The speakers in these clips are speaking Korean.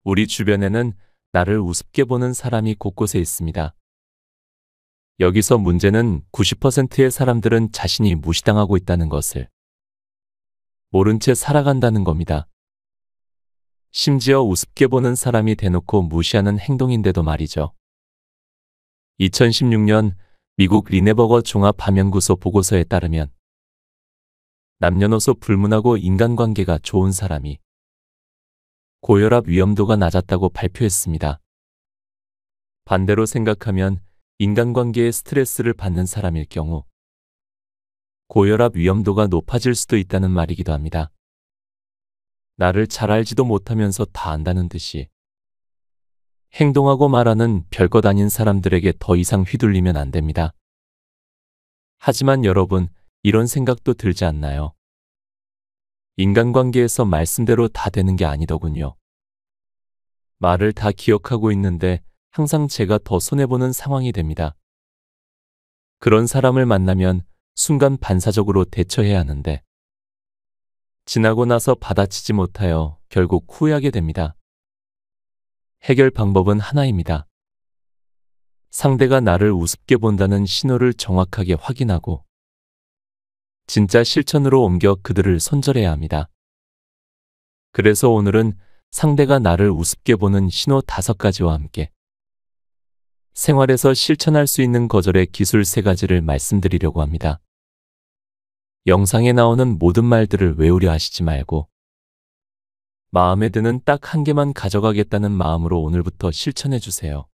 우리 주변에는 나를 우습게 보는 사람이 곳곳에 있습니다. 여기서 문제는 90%의 사람들은 자신이 무시당하고 있다는 것을 모른 채 살아간다는 겁니다. 심지어 우습게 보는 사람이 대놓고 무시하는 행동인데도 말이죠. 2016년 미국 리네버거 종합반면구소 보고서에 따르면 남녀노소 불문하고 인간관계가 좋은 사람이 고혈압 위험도가 낮았다고 발표했습니다. 반대로 생각하면 인간관계에 스트레스를 받는 사람일 경우 고혈압 위험도가 높아질 수도 있다는 말이기도 합니다. 나를 잘 알지도 못하면서 다 안다는 듯이 행동하고 말하는 별것 아닌 사람들에게 더 이상 휘둘리면 안 됩니다. 하지만 여러분, 이런 생각도 들지 않나요? 인간관계에서 말씀대로 다 되는 게 아니더군요. 말을 다 기억하고 있는데 항상 제가 더 손해보는 상황이 됩니다. 그런 사람을 만나면 순간 반사적으로 대처해야 하는데 지나고 나서 받아치지 못하여 결국 후회하게 됩니다. 해결 방법은 하나입니다. 상대가 나를 우습게 본다는 신호를 정확하게 확인하고 진짜 실천으로 옮겨 그들을 손절해야 합니다. 그래서 오늘은 상대가 나를 우습게 보는 신호 5가지와 함께 생활에서 실천할 수 있는 거절의 기술 3가지를 말씀드리려고 합니다. 영상에 나오는 모든 말들을 외우려 하시지 말고 마음에 드는 딱 1개만 가져가겠다는 마음으로 오늘부터 실천해 주세요.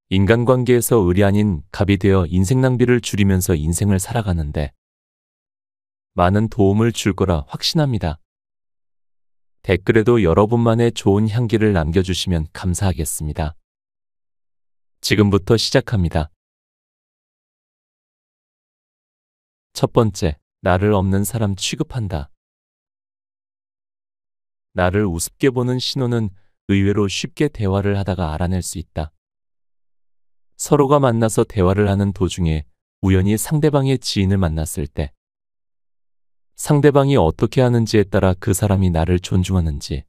인간관계에서 을이 아닌 갑이 되어 인생 낭비를 줄이면서 인생을 살아가는데 많은 도움을 줄 거라 확신합니다. 댓글에도 여러분만의 좋은 향기를 남겨주시면 감사하겠습니다. 지금부터 시작합니다. 첫 번째, 나를 없는 사람 취급한다. 나를 우습게 보는 신호는 의외로 쉽게 대화를 하다가 알아낼 수 있다. 서로가 만나서 대화를 하는 도중에 우연히 상대방의 지인을 만났을 때 상대방이 어떻게 하는지에 따라 그 사람이 나를 존중하는지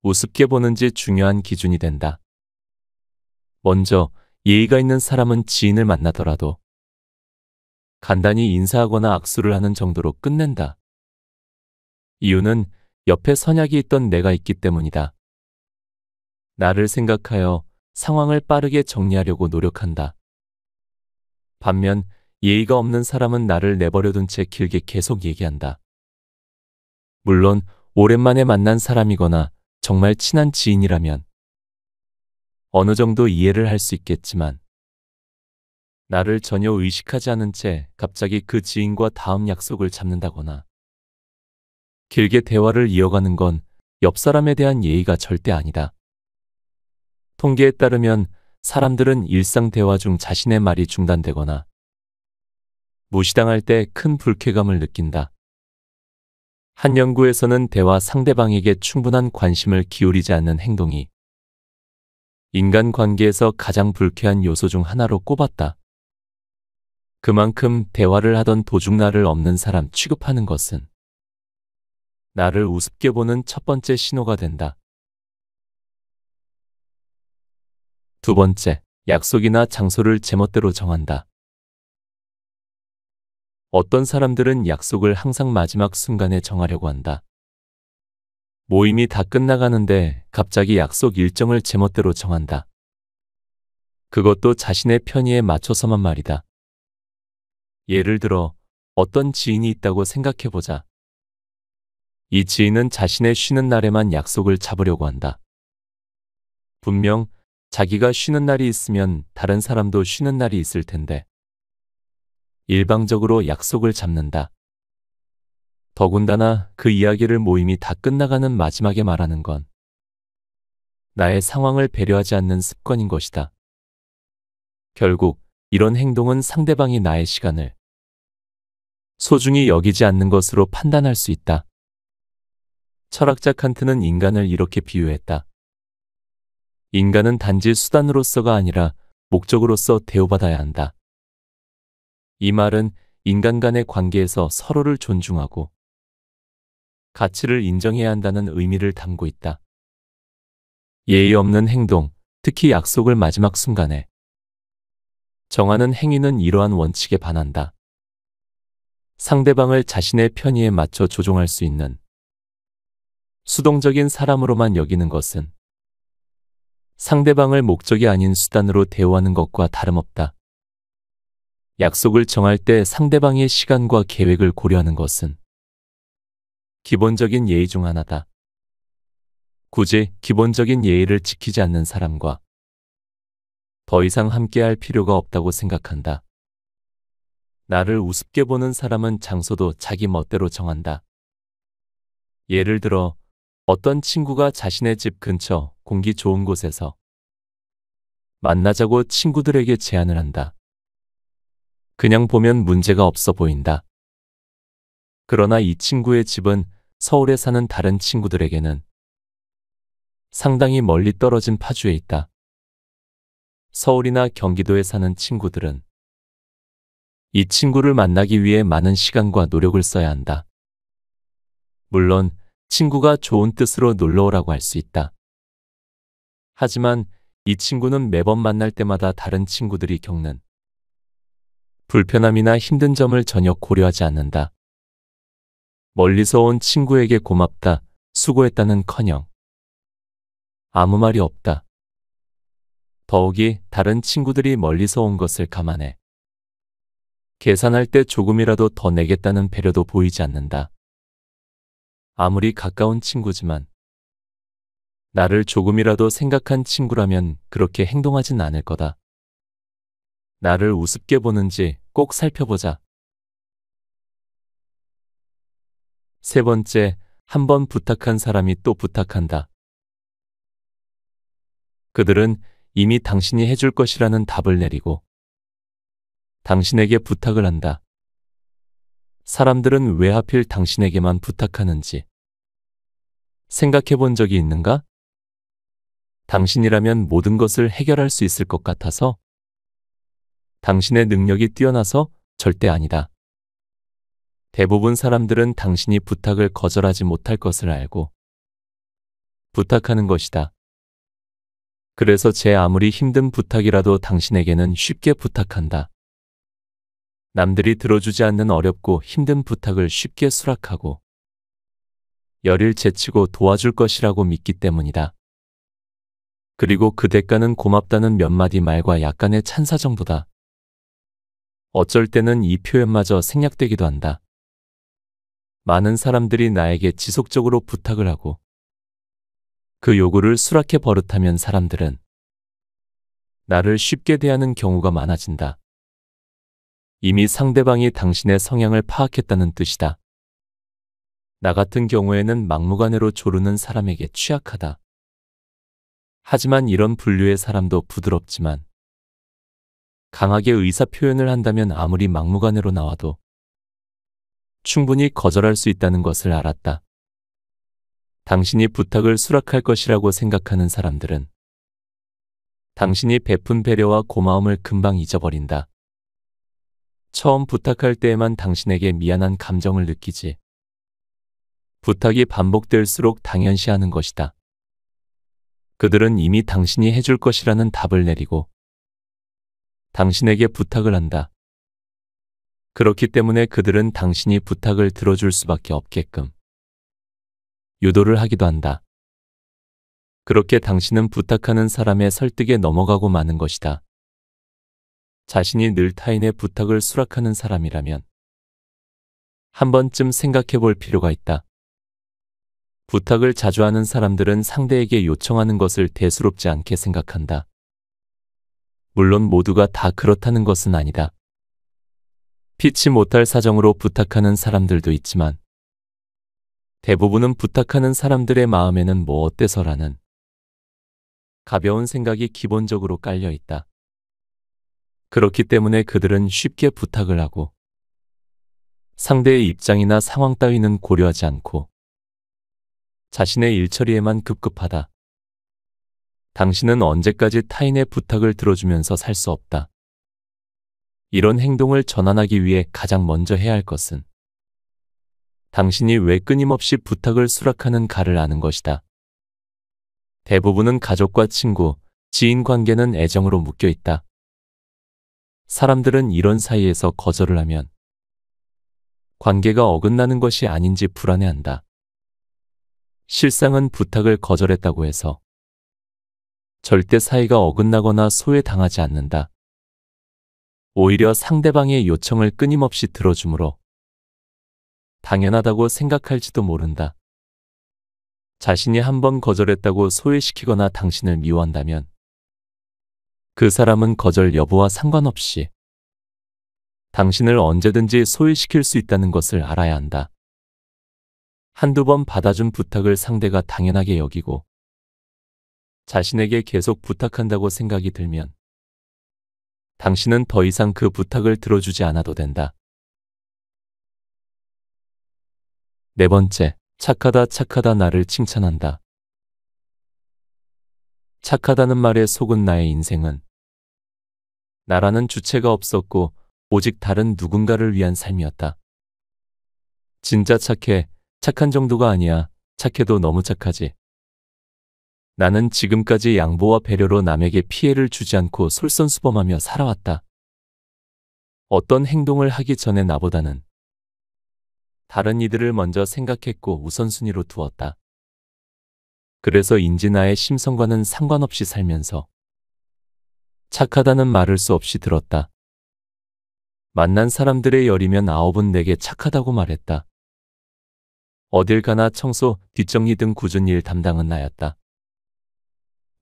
우습게 보는지 중요한 기준이 된다. 먼저 예의가 있는 사람은 지인을 만나더라도 간단히 인사하거나 악수를 하는 정도로 끝낸다. 이유는 옆에 선약이 있던 내가 있기 때문이다. 나를 생각하여 상황을 빠르게 정리하려고 노력한다. 반면 예의가 없는 사람은 나를 내버려둔 채 길게 계속 얘기한다. 물론 오랜만에 만난 사람이거나 정말 친한 지인이라면 어느 정도 이해를 할 수 있겠지만 나를 전혀 의식하지 않은 채 갑자기 그 지인과 다음 약속을 잡는다거나 길게 대화를 이어가는 건 옆 사람에 대한 예의가 절대 아니다. 통계에 따르면 사람들은 일상 대화 중 자신의 말이 중단되거나 무시당할 때 큰 불쾌감을 느낀다. 한 연구에서는 대화 상대방에게 충분한 관심을 기울이지 않는 행동이 인간관계에서 가장 불쾌한 요소 중 하나로 꼽았다. 그만큼 대화를 하던 도중 나를 없는 사람 취급하는 것은 나를 우습게 보는 첫 번째 신호가 된다. 두 번째, 약속이나 장소를 제멋대로 정한다. 어떤 사람들은 약속을 항상 마지막 순간에 정하려고 한다. 모임이 다 끝나가는데 갑자기 약속 일정을 제멋대로 정한다. 그것도 자신의 편의에 맞춰서만 말이다. 예를 들어 어떤 지인이 있다고 생각해보자. 이 지인은 자신의 쉬는 날에만 약속을 잡으려고 한다. 분명 자기가 쉬는 날이 있으면 다른 사람도 쉬는 날이 있을 텐데 일방적으로 약속을 잡는다. 더군다나 그 이야기를 모임이 다 끝나가는 마지막에 말하는 건 나의 상황을 배려하지 않는 습관인 것이다. 결국 이런 행동은 상대방이 나의 시간을 소중히 여기지 않는 것으로 판단할 수 있다. 철학자 칸트는 인간을 이렇게 비유했다. 인간은 단지 수단으로서가 아니라 목적으로서 대우받아야 한다. 이 말은 인간 간의 관계에서 서로를 존중하고 가치를 인정해야 한다는 의미를 담고 있다. 예의 없는 행동, 특히 약속을 마지막 순간에 정하는 행위는 이러한 원칙에 반한다. 상대방을 자신의 편의에 맞춰 조종할 수 있는 수동적인 사람으로만 여기는 것은 상대방을 목적이 아닌 수단으로 대우하는 것과 다름없다. 약속을 정할 때 상대방의 시간과 계획을 고려하는 것은 기본적인 예의 중 하나다. 굳이 기본적인 예의를 지키지 않는 사람과 더 이상 함께할 필요가 없다고 생각한다. 나를 우습게 보는 사람은 장소도 자기 멋대로 정한다. 예를 들어 어떤 친구가 자신의 집 근처 공기 좋은 곳에서 만나자고 친구들에게 제안을 한다. 그냥 보면 문제가 없어 보인다. 그러나 이 친구의 집은 서울에 사는 다른 친구들에게는 상당히 멀리 떨어진 파주에 있다. 서울이나 경기도에 사는 친구들은 이 친구를 만나기 위해 많은 시간과 노력을 써야 한다. 물론 친구가 좋은 뜻으로 놀러오라고 할 수 있다. 하지만 이 친구는 매번 만날 때마다 다른 친구들이 겪는 불편함이나 힘든 점을 전혀 고려하지 않는다. 멀리서 온 친구에게 고맙다, 수고했다는커녕 아무 말이 없다. 더욱이 다른 친구들이 멀리서 온 것을 감안해 계산할 때 조금이라도 더 내겠다는 배려도 보이지 않는다. 아무리 가까운 친구지만 나를 조금이라도 생각한 친구라면 그렇게 행동하진 않을 거다. 나를 우습게 보는지 꼭 살펴보자. 세 번째, 한 번 부탁한 사람이 또 부탁한다. 그들은 이미 당신이 해줄 것이라는 답을 내리고 당신에게 부탁을 한다. 사람들은 왜 하필 당신에게만 부탁하는지 생각해 본 적이 있는가? 당신이라면 모든 것을 해결할 수 있을 것 같아서? 당신의 능력이 뛰어나서? 절대 아니다. 대부분 사람들은 당신이 부탁을 거절하지 못할 것을 알고 부탁하는 것이다. 그래서 제 아무리 힘든 부탁이라도 당신에게는 쉽게 부탁한다. 남들이 들어주지 않는 어렵고 힘든 부탁을 쉽게 수락하고 열일 제치고 도와줄 것이라고 믿기 때문이다. 그리고 그 대가는 고맙다는 몇 마디 말과 약간의 찬사 정도다. 어쩔 때는 이 표현마저 생략되기도 한다. 많은 사람들이 나에게 지속적으로 부탁을 하고 그 요구를 수락해 버릇하면 사람들은 나를 쉽게 대하는 경우가 많아진다. 이미 상대방이 당신의 성향을 파악했다는 뜻이다. 나 같은 경우에는 막무가내로 조르는 사람에게 취약하다. 하지만 이런 분류의 사람도 부드럽지만 강하게 의사 표현을 한다면 아무리 막무가내로 나와도 충분히 거절할 수 있다는 것을 알았다. 당신이 부탁을 수락할 것이라고 생각하는 사람들은 당신이 베푼 배려와 고마움을 금방 잊어버린다. 처음 부탁할 때에만 당신에게 미안한 감정을 느끼지. 부탁이 반복될수록 당연시하는 것이다. 그들은 이미 당신이 해줄 것이라는 답을 내리고 당신에게 부탁을 한다. 그렇기 때문에 그들은 당신이 부탁을 들어줄 수밖에 없게끔 유도를 하기도 한다. 그렇게 당신은 부탁하는 사람의 설득에 넘어가고 마는 것이다. 자신이 늘 타인의 부탁을 수락하는 사람이라면 한 번쯤 생각해 볼 필요가 있다. 부탁을 자주 하는 사람들은 상대에게 요청하는 것을 대수롭지 않게 생각한다. 물론 모두가 다 그렇다는 것은 아니다. 피치 못할 사정으로 부탁하는 사람들도 있지만 대부분은 부탁하는 사람들의 마음에는 뭐 어때서라는 가벼운 생각이 기본적으로 깔려 있다. 그렇기 때문에 그들은 쉽게 부탁을 하고 상대의 입장이나 상황 따위는 고려하지 않고 자신의 일처리에만 급급하다. 당신은 언제까지 타인의 부탁을 들어주면서 살 수 없다. 이런 행동을 전환하기 위해 가장 먼저 해야 할 것은 당신이 왜 끊임없이 부탁을 수락하는가를 아는 것이다. 대부분은 가족과 친구, 지인 관계는 애정으로 묶여 있다. 사람들은 이런 사이에서 거절을 하면 관계가 어긋나는 것이 아닌지 불안해한다. 실상은 부탁을 거절했다고 해서 절대 사이가 어긋나거나 소외당하지 않는다. 오히려 상대방의 요청을 끊임없이 들어주므로 당연하다고 생각할지도 모른다. 자신이 한 번 거절했다고 소외시키거나 당신을 미워한다면 그 사람은 거절 여부와 상관없이 당신을 언제든지 소외시킬 수 있다는 것을 알아야 한다. 한두 번 받아준 부탁을 상대가 당연하게 여기고 자신에게 계속 부탁한다고 생각이 들면 당신은 더 이상 그 부탁을 들어주지 않아도 된다. 네 번째, 착하다 착하다 나를 칭찬한다. 착하다는 말에 속은 나의 인생은 나라는 주체가 없었고 오직 다른 누군가를 위한 삶이었다. 진짜 착해, 착한 정도가 아니야. 착해도 너무 착하지. 나는 지금까지 양보와 배려로 남에게 피해를 주지 않고 솔선수범하며 살아왔다. 어떤 행동을 하기 전에 나보다는 다른 이들을 먼저 생각했고 우선순위로 두었다. 그래서 인지 나의 심성과는 상관없이 살면서 착하다는 말을 수 없이 들었다. 만난 사람들의 10이면 9은 내게 착하다고 말했다. 어딜 가나 청소, 뒷정리 등 굳은 일 담당은 나였다.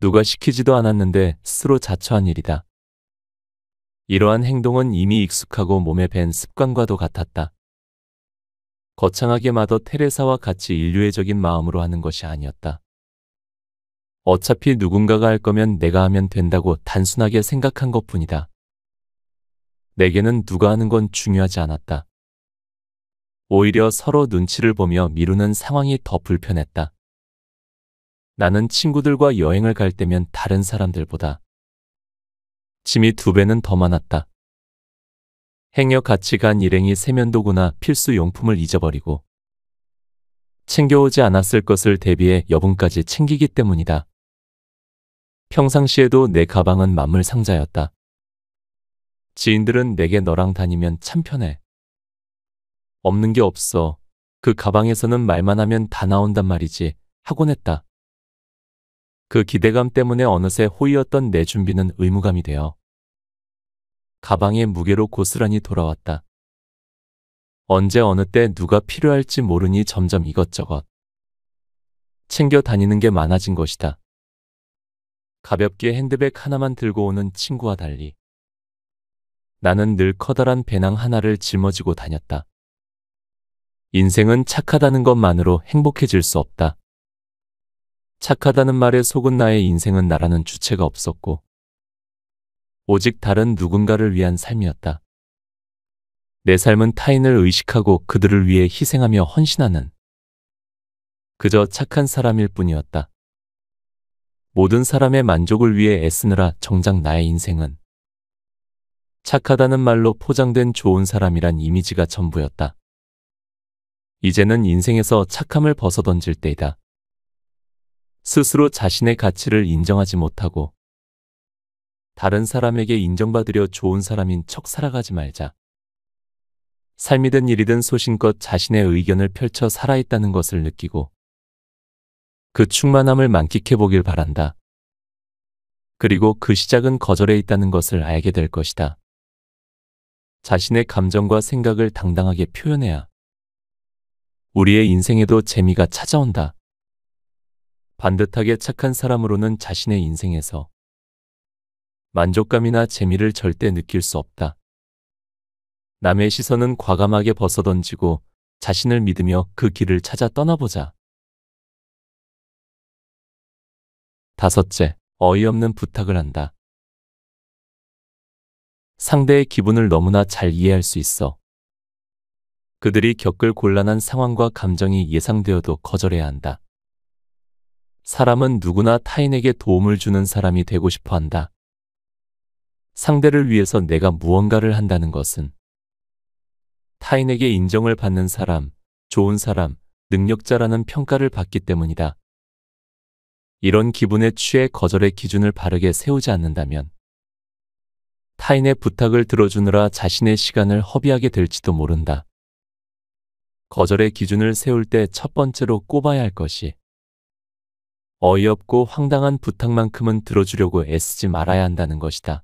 누가 시키지도 않았는데 스스로 자처한 일이다. 이러한 행동은 이미 익숙하고 몸에 밴 습관과도 같았다. 거창하게 마더 테레사와 같이 인류애적인 마음으로 하는 것이 아니었다. 어차피 누군가가 할 거면 내가 하면 된다고 단순하게 생각한 것뿐이다. 내게는 누가 하는 건 중요하지 않았다. 오히려 서로 눈치를 보며 미루는 상황이 더 불편했다. 나는 친구들과 여행을 갈 때면 다른 사람들보다 짐이 2배는 더 많았다. 행여 같이 간 일행이 세면도구나 필수 용품을 잊어버리고 챙겨오지 않았을 것을 대비해 여분까지 챙기기 때문이다. 평상시에도 내 가방은 만물 상자였다. 지인들은 내게 너랑 다니면 참 편해. 없는 게 없어. 그 가방에서는 말만 하면 다 나온단 말이지. 하곤 했다. 그 기대감 때문에 어느새 호의였던 내 준비는 의무감이 되어 가방의 무게로 고스란히 돌아왔다. 언제 어느 때 누가 필요할지 모르니 점점 이것저것 챙겨 다니는 게 많아진 것이다. 가볍게 핸드백 하나만 들고 오는 친구와 달리 나는 늘 커다란 배낭 하나를 짊어지고 다녔다. 인생은 착하다는 것만으로 행복해질 수 없다. 착하다는 말에 속은 나의 인생은 나라는 주체가 없었고 오직 다른 누군가를 위한 삶이었다. 내 삶은 타인을 의식하고 그들을 위해 희생하며 헌신하는 그저 착한 사람일 뿐이었다. 모든 사람의 만족을 위해 애쓰느라 정작 나의 인생은 착하다는 말로 포장된 좋은 사람이란 이미지가 전부였다. 이제는 인생에서 착함을 벗어던질 때이다. 스스로 자신의 가치를 인정하지 못하고 다른 사람에게 인정받으려 좋은 사람인 척 살아가지 말자. 삶이든 일이든 소신껏 자신의 의견을 펼쳐 살아있다는 것을 느끼고 그 충만함을 만끽해 보길 바란다. 그리고 그 시작은 거절에 있다는 것을 알게 될 것이다. 자신의 감정과 생각을 당당하게 표현해야 우리의 인생에도 재미가 찾아온다. 반듯하게 착한 사람으로는 자신의 인생에서 만족감이나 재미를 절대 느낄 수 없다. 남의 시선은 과감하게 벗어던지고 자신을 믿으며 그 길을 찾아 떠나보자. 5째, 어이없는 부탁을 한다. 상대의 기분을 너무나 잘 이해할 수 있어. 그들이 겪을 곤란한 상황과 감정이 예상되어도 거절해야 한다. 사람은 누구나 타인에게 도움을 주는 사람이 되고 싶어 한다. 상대를 위해서 내가 무언가를 한다는 것은 타인에게 인정을 받는 사람, 좋은 사람, 능력자라는 평가를 받기 때문이다. 이런 기분에 취해 거절의 기준을 바르게 세우지 않는다면 타인의 부탁을 들어주느라 자신의 시간을 허비하게 될지도 모른다. 거절의 기준을 세울 때 첫 번째로 꼽아야 할 것이 어이없고 황당한 부탁만큼은 들어주려고 애쓰지 말아야 한다는 것이다.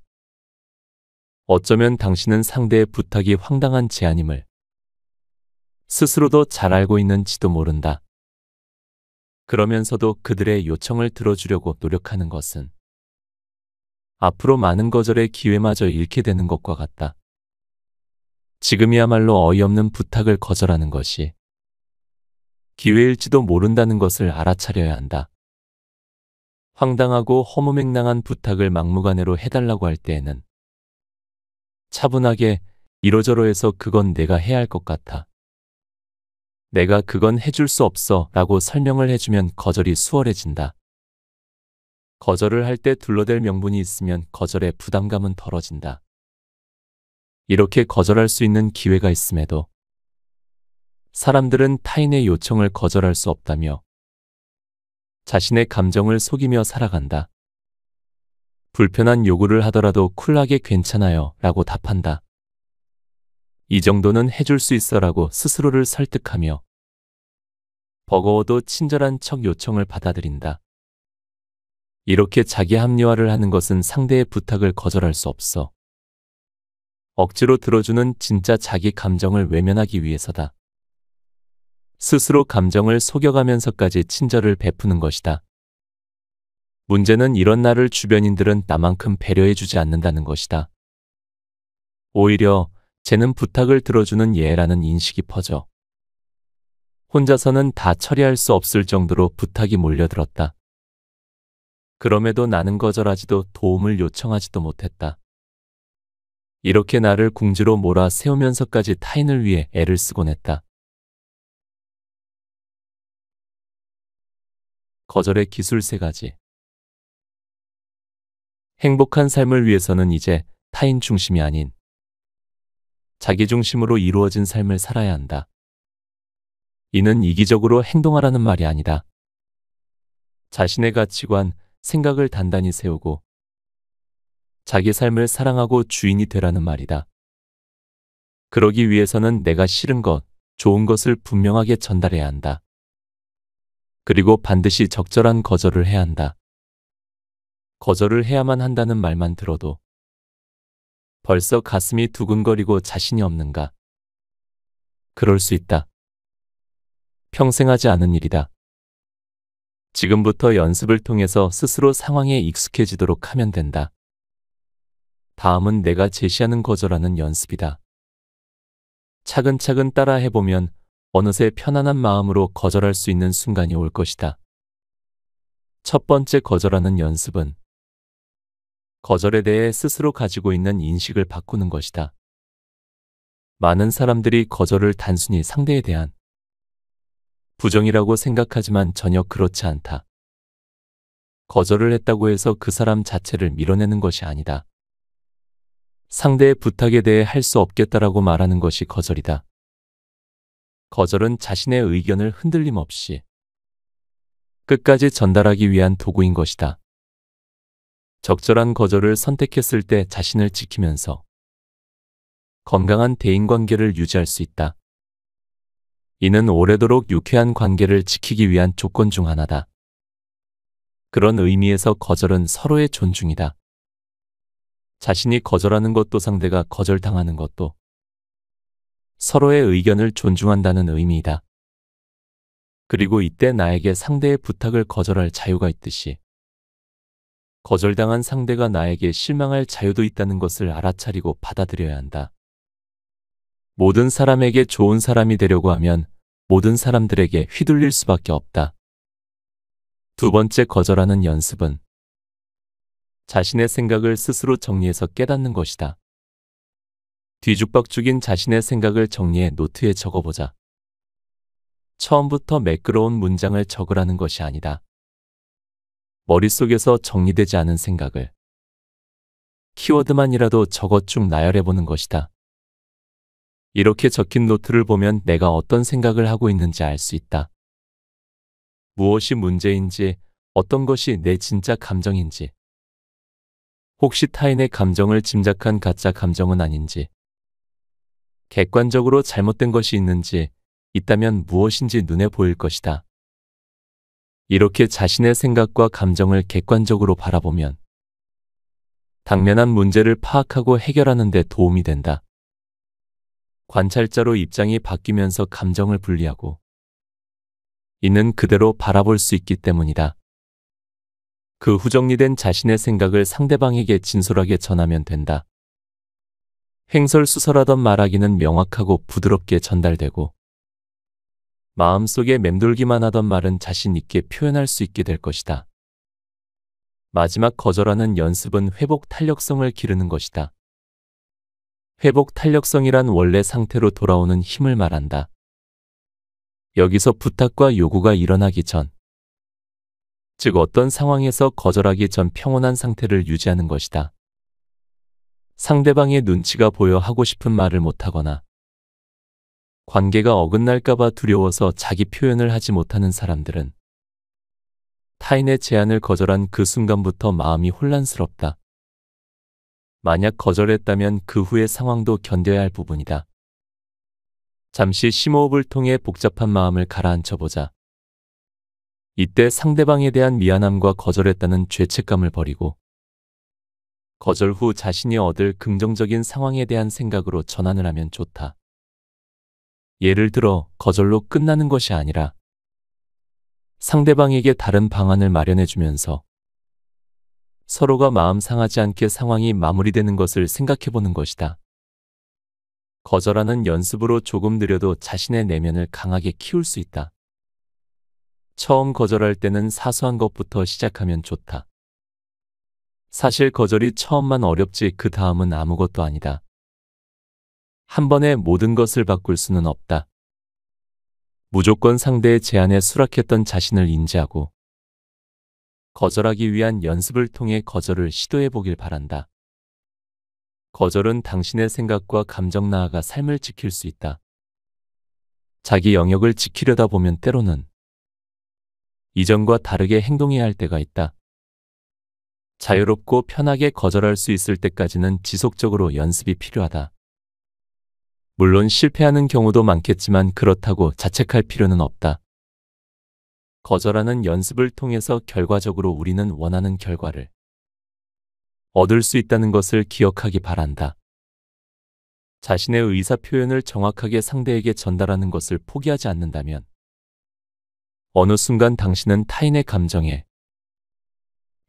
어쩌면 당신은 상대의 부탁이 황당한 제안임을 스스로도 잘 알고 있는지도 모른다. 그러면서도 그들의 요청을 들어주려고 노력하는 것은 앞으로 많은 거절의 기회마저 잃게 되는 것과 같다. 지금이야말로 어이없는 부탁을 거절하는 것이 기회일지도 모른다는 것을 알아차려야 한다. 황당하고 허무맹랑한 부탁을 막무가내로 해달라고 할 때에는 차분하게 이러저러해서 그건 내가 해야 할 것 같아. 내가 그건 해줄 수 없어 라고 설명을 해주면 거절이 수월해진다. 거절을 할 때 둘러댈 명분이 있으면 거절의 부담감은 덜어진다. 이렇게 거절할 수 있는 기회가 있음에도 사람들은 타인의 요청을 거절할 수 없다며 자신의 감정을 속이며 살아간다. 불편한 요구를 하더라도 쿨하게 괜찮아요 라고 답한다. 이 정도는 해줄 수 있어 라고 스스로를 설득하며 버거워도 친절한 척 요청을 받아들인다. 이렇게 자기 합리화를 하는 것은 상대의 부탁을 거절할 수 없어. 억지로 들어주는 진짜 자기 감정을 외면하기 위해서다. 스스로 감정을 속여가면서까지 친절을 베푸는 것이다. 문제는 이런 나를 주변인들은 나만큼 배려해주지 않는다는 것이다. 오히려 쟤는 부탁을 들어주는 얘라는 인식이 퍼져 혼자서는 다 처리할 수 없을 정도로 부탁이 몰려들었다. 그럼에도 나는 거절하지도 도움을 요청하지도 못했다. 이렇게 나를 궁지로 몰아 세우면서까지 타인을 위해 애를 쓰곤 했다. 거절의 기술 3가지. 행복한 삶을 위해서는 이제 타인 중심이 아닌 자기 중심으로 이루어진 삶을 살아야 한다. 이는 이기적으로 행동하라는 말이 아니다. 자신의 가치관, 생각을 단단히 세우고 자기 삶을 사랑하고 주인이 되라는 말이다. 그러기 위해서는 내가 싫은 것, 좋은 것을 분명하게 전달해야 한다. 그리고 반드시 적절한 거절을 해야 한다. 거절을 해야만 한다는 말만 들어도 벌써 가슴이 두근거리고 자신이 없는가? 그럴 수 있다. 평생 하지 않은 일이다. 지금부터 연습을 통해서 스스로 상황에 익숙해지도록 하면 된다. 다음은 내가 제시하는 거절하는 연습이다. 차근차근 따라 해보면 어느새 편안한 마음으로 거절할 수 있는 순간이 올 것이다. 첫 번째 거절하는 연습은 거절에 대해 스스로 가지고 있는 인식을 바꾸는 것이다. 많은 사람들이 거절을 단순히 상대에 대한 부정이라고 생각하지만 전혀 그렇지 않다. 거절을 했다고 해서 그 사람 자체를 밀어내는 것이 아니다. 상대의 부탁에 대해 할 수 없겠다라고 말하는 것이 거절이다. 거절은 자신의 의견을 흔들림 없이 끝까지 전달하기 위한 도구인 것이다. 적절한 거절을 선택했을 때 자신을 지키면서 건강한 대인관계를 유지할 수 있다. 이는 오래도록 유쾌한 관계를 지키기 위한 조건 중 하나다. 그런 의미에서 거절은 서로의 존중이다. 자신이 거절하는 것도 상대가 거절당하는 것도 서로의 의견을 존중한다는 의미이다. 그리고 이때 나에게 상대의 부탁을 거절할 자유가 있듯이 거절당한 상대가 나에게 실망할 자유도 있다는 것을 알아차리고 받아들여야 한다. 모든 사람에게 좋은 사람이 되려고 하면 모든 사람들에게 휘둘릴 수밖에 없다. 두 번째 거절하는 연습은 자신의 생각을 스스로 정리해서 깨닫는 것이다. 뒤죽박죽인 자신의 생각을 정리해 노트에 적어보자. 처음부터 매끄러운 문장을 적으라는 것이 아니다. 머릿속에서 정리되지 않은 생각을 키워드만이라도 적어 쭉 나열해보는 것이다. 이렇게 적힌 노트를 보면 내가 어떤 생각을 하고 있는지 알 수 있다. 무엇이 문제인지, 어떤 것이 내 진짜 감정인지, 혹시 타인의 감정을 짐작한 가짜 감정은 아닌지, 객관적으로 잘못된 것이 있는지, 있다면 무엇인지 눈에 보일 것이다. 이렇게 자신의 생각과 감정을 객관적으로 바라보면 당면한 문제를 파악하고 해결하는 데 도움이 된다. 관찰자로 입장이 바뀌면서 감정을 분리하고 있는 그대로 바라볼 수 있기 때문이다. 그 후 정리된 자신의 생각을 상대방에게 진솔하게 전하면 된다. 횡설수설하던 말하기는 명확하고 부드럽게 전달되고 마음속에 맴돌기만 하던 말은 자신 있게 표현할 수 있게 될 것이다. 마지막 거절하는 연습은 회복 탄력성을 기르는 것이다. 회복 탄력성이란 원래 상태로 돌아오는 힘을 말한다. 여기서 부탁과 요구가 일어나기 전, 즉 어떤 상황에서 거절하기 전 평온한 상태를 유지하는 것이다. 상대방의 눈치가 보여 하고 싶은 말을 못하거나 관계가 어긋날까봐 두려워서 자기 표현을 하지 못하는 사람들은 타인의 제안을 거절한 그 순간부터 마음이 혼란스럽다. 만약 거절했다면 그 후의 상황도 견뎌야 할 부분이다. 잠시 심호흡을 통해 복잡한 마음을 가라앉혀보자. 이때 상대방에 대한 미안함과 거절했다는 죄책감을 버리고 거절 후 자신이 얻을 긍정적인 상황에 대한 생각으로 전환을 하면 좋다. 예를 들어 거절로 끝나는 것이 아니라 상대방에게 다른 방안을 마련해 주면서 서로가 마음 상하지 않게 상황이 마무리되는 것을 생각해 보는 것이다. 거절하는 연습으로 조금 느려도 자신의 내면을 강하게 키울 수 있다. 처음 거절할 때는 사소한 것부터 시작하면 좋다. 사실 거절이 처음만 어렵지 그 다음은 아무것도 아니다. 한 번에 모든 것을 바꿀 수는 없다. 무조건 상대의 제안에 수락했던 자신을 인지하고 거절하기 위한 연습을 통해 거절을 시도해 보길 바란다. 거절은 당신의 생각과 감정 나아가 삶을 지킬 수 있다. 자기 영역을 지키려다 보면 때로는 이전과 다르게 행동해야 할 때가 있다. 자유롭고 편하게 거절할 수 있을 때까지는 지속적으로 연습이 필요하다. 물론 실패하는 경우도 많겠지만 그렇다고 자책할 필요는 없다. 거절하는 연습을 통해서 결과적으로 우리는 원하는 결과를 얻을 수 있다는 것을 기억하기 바란다. 자신의 의사 표현을 정확하게 상대에게 전달하는 것을 포기하지 않는다면 어느 순간 당신은 타인의 감정에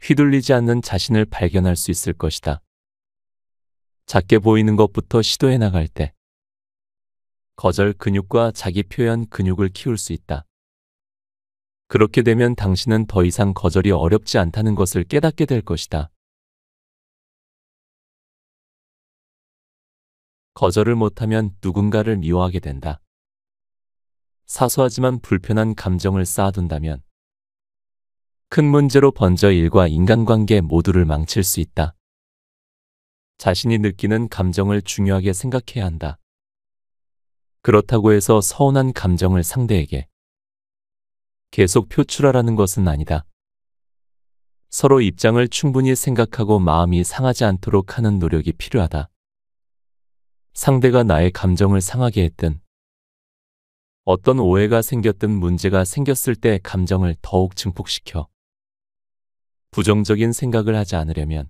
휘둘리지 않는 자신을 발견할 수 있을 것이다. 작게 보이는 것부터 시도해 나갈 때 거절 근육과 자기 표현 근육을 키울 수 있다. 그렇게 되면 당신은 더 이상 거절이 어렵지 않다는 것을 깨닫게 될 것이다. 거절을 못하면 누군가를 미워하게 된다. 사소하지만 불편한 감정을 쌓아둔다면 큰 문제로 번져 일과 인간관계 모두를 망칠 수 있다. 자신이 느끼는 감정을 중요하게 생각해야 한다. 그렇다고 해서 서운한 감정을 상대에게 계속 표출하라는 것은 아니다. 서로 입장을 충분히 생각하고 마음이 상하지 않도록 하는 노력이 필요하다. 상대가 나의 감정을 상하게 했든 어떤 오해가 생겼든 문제가 생겼을 때 감정을 더욱 증폭시켜 부정적인 생각을 하지 않으려면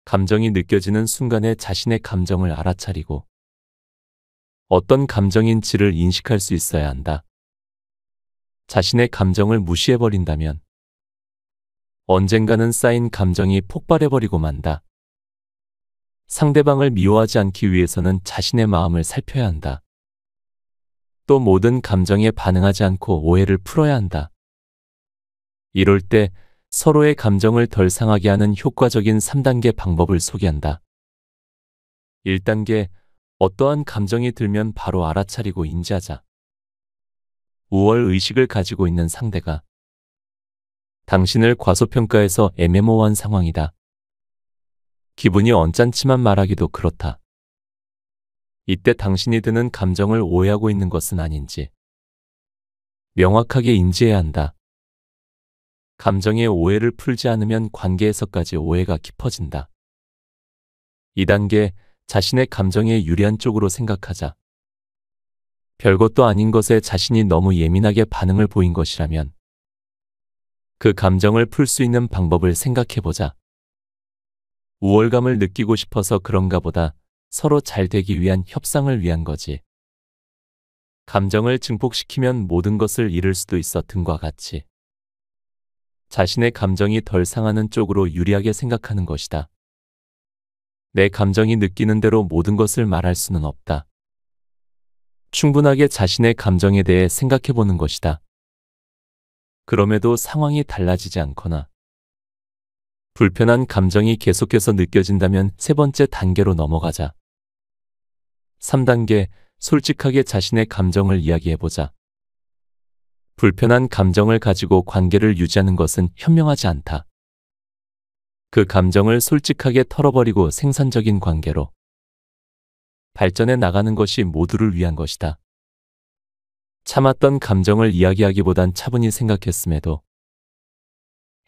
감정이 느껴지는 순간에 자신의 감정을 알아차리고 어떤 감정인지를 인식할 수 있어야 한다. 자신의 감정을 무시해버린다면 언젠가는 쌓인 감정이 폭발해버리고 만다. 상대방을 미워하지 않기 위해서는 자신의 마음을 살펴야 한다. 또 모든 감정에 반응하지 않고 오해를 풀어야 한다. 이럴 때 서로의 감정을 덜 상하게 하는 효과적인 3단계 방법을 소개한다. 1단계, 어떠한 감정이 들면 바로 알아차리고 인지하자. 우월 의식을 가지고 있는 상대가 당신을 과소평가해서 애매모호한 상황이다. 기분이 언짢지만 말하기도 그렇다. 이때 당신이 드는 감정을 오해하고 있는 것은 아닌지 명확하게 인지해야 한다. 감정의 오해를 풀지 않으면 관계에서까지 오해가 깊어진다. 2단계, 자신의 감정에 유리한 쪽으로 생각하자. 별것도 아닌 것에 자신이 너무 예민하게 반응을 보인 것이라면 그 감정을 풀 수 있는 방법을 생각해보자. 우월감을 느끼고 싶어서 그런가 보다. 서로 잘 되기 위한 협상을 위한 거지. 감정을 증폭시키면 모든 것을 잃을 수도 있어 등과 같이. 자신의 감정이 덜 상하는 쪽으로 유리하게 생각하는 것이다. 내 감정이 느끼는 대로 모든 것을 말할 수는 없다. 충분하게 자신의 감정에 대해 생각해보는 것이다. 그럼에도 상황이 달라지지 않거나 불편한 감정이 계속해서 느껴진다면 세 번째 단계로 넘어가자. 3단계, 솔직하게 자신의 감정을 이야기해보자. 불편한 감정을 가지고 관계를 유지하는 것은 현명하지 않다. 그 감정을 솔직하게 털어버리고 생산적인 관계로 발전해 나가는 것이 모두를 위한 것이다. 참았던 감정을 이야기하기보단 차분히 생각했음에도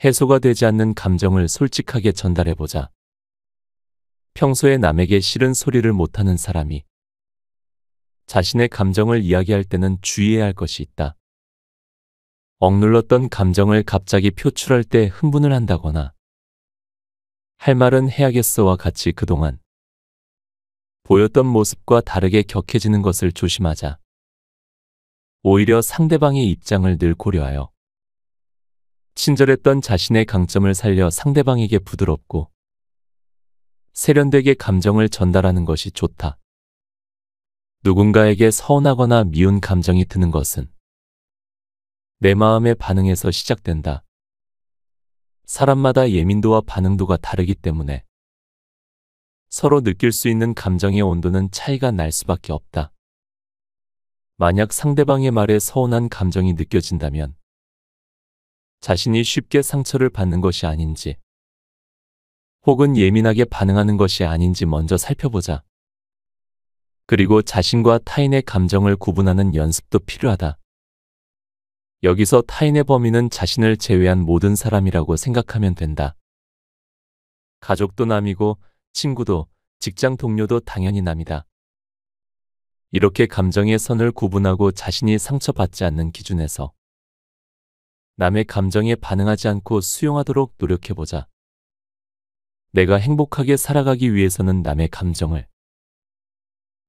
해소가 되지 않는 감정을 솔직하게 전달해보자. 평소에 남에게 싫은 소리를 못하는 사람이 자신의 감정을 이야기할 때는 주의해야 할 것이 있다. 억눌렀던 감정을 갑자기 표출할 때 흥분을 한다거나 할 말은 해야겠어와 같이 그동안 보였던 모습과 다르게 격해지는 것을 조심하자. 오히려 상대방의 입장을 늘 고려하여 친절했던 자신의 강점을 살려 상대방에게 부드럽고 세련되게 감정을 전달하는 것이 좋다. 누군가에게 서운하거나 미운 감정이 드는 것은 내 마음의 반응에서 시작된다. 사람마다 예민도와 반응도가 다르기 때문에 서로 느낄 수 있는 감정의 온도는 차이가 날 수밖에 없다. 만약 상대방의 말에 서운한 감정이 느껴진다면 자신이 쉽게 상처를 받는 것이 아닌지 혹은 예민하게 반응하는 것이 아닌지 먼저 살펴보자. 그리고 자신과 타인의 감정을 구분하는 연습도 필요하다. 여기서 타인의 범위는 자신을 제외한 모든 사람이라고 생각하면 된다. 가족도 남이고 친구도 직장 동료도 당연히 남이다. 이렇게 감정의 선을 구분하고 자신이 상처받지 않는 기준에서 남의 감정에 반응하지 않고 수용하도록 노력해보자. 내가 행복하게 살아가기 위해서는 남의 감정을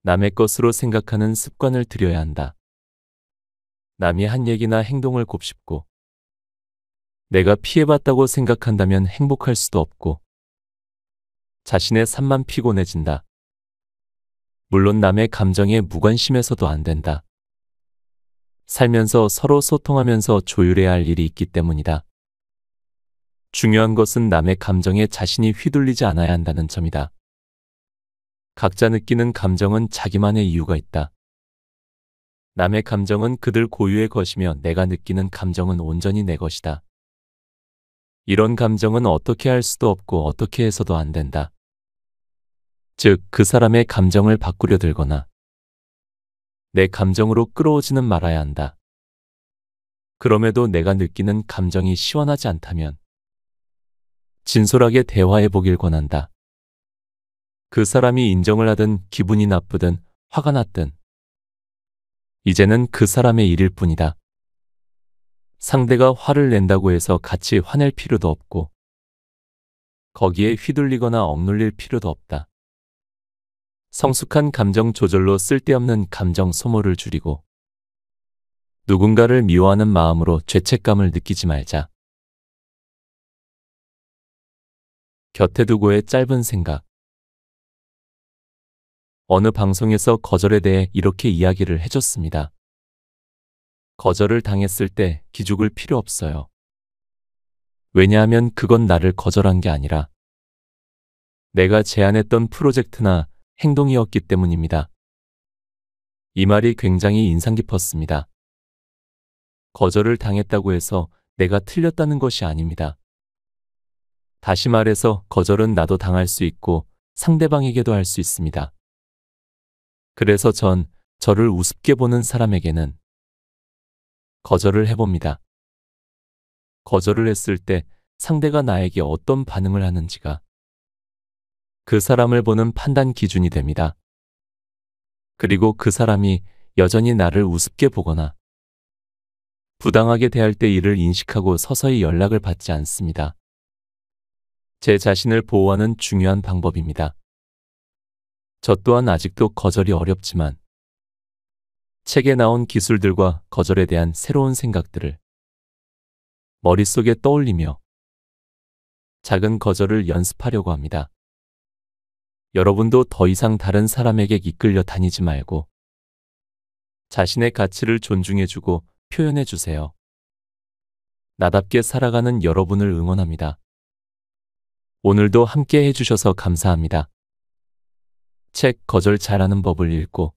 남의 것으로 생각하는 습관을 들여야 한다. 남이 한 얘기나 행동을 곱씹고 내가 피해봤다고 생각한다면 행복할 수도 없고 자신의 삶만 피곤해진다. 물론 남의 감정에 무관심해서도 안 된다. 살면서 서로 소통하면서 조율해야 할 일이 있기 때문이다. 중요한 것은 남의 감정에 자신이 휘둘리지 않아야 한다는 점이다. 각자 느끼는 감정은 자기만의 이유가 있다. 남의 감정은 그들 고유의 것이며 내가 느끼는 감정은 온전히 내 것이다. 이런 감정은 어떻게 할 수도 없고 어떻게 해서도 안 된다. 즉, 그 사람의 감정을 바꾸려 들거나 내 감정으로 끌어오지는 말아야 한다. 그럼에도 내가 느끼는 감정이 시원하지 않다면 진솔하게 대화해 보길 권한다. 그 사람이 인정을 하든 기분이 나쁘든 화가 났든 이제는 그 사람의 일일 뿐이다. 상대가 화를 낸다고 해서 같이 화낼 필요도 없고 거기에 휘둘리거나 억눌릴 필요도 없다. 성숙한 감정 조절로 쓸데없는 감정 소모를 줄이고 누군가를 미워하는 마음으로 죄책감을 느끼지 말자. 곁에 두고의 짧은 생각. 어느 방송에서 거절에 대해 이렇게 이야기를 해줬습니다. 거절을 당했을 때 기죽을 필요 없어요. 왜냐하면 그건 나를 거절한 게 아니라 내가 제안했던 프로젝트나 행동이었기 때문입니다. 이 말이 굉장히 인상 깊었습니다. 거절을 당했다고 해서 내가 틀렸다는 것이 아닙니다. 다시 말해서 거절은 나도 당할 수 있고 상대방에게도 할 수 있습니다. 그래서 전 저를 우습게 보는 사람에게는 거절을 해봅니다. 거절을 했을 때 상대가 나에게 어떤 반응을 하는지가 그 사람을 보는 판단 기준이 됩니다. 그리고 그 사람이 여전히 나를 우습게 보거나 부당하게 대할 때 이를 인식하고 서서히 연락을 받지 않습니다. 제 자신을 보호하는 중요한 방법입니다. 저 또한 아직도 거절이 어렵지만 책에 나온 기술들과 거절에 대한 새로운 생각들을 머릿속에 떠올리며 작은 거절을 연습하려고 합니다. 여러분도 더 이상 다른 사람에게 이끌려 다니지 말고 자신의 가치를 존중해주고 표현해주세요. 나답게 살아가는 여러분을 응원합니다. 오늘도 함께 해주셔서 감사합니다. 책 거절 잘하는 법을 읽고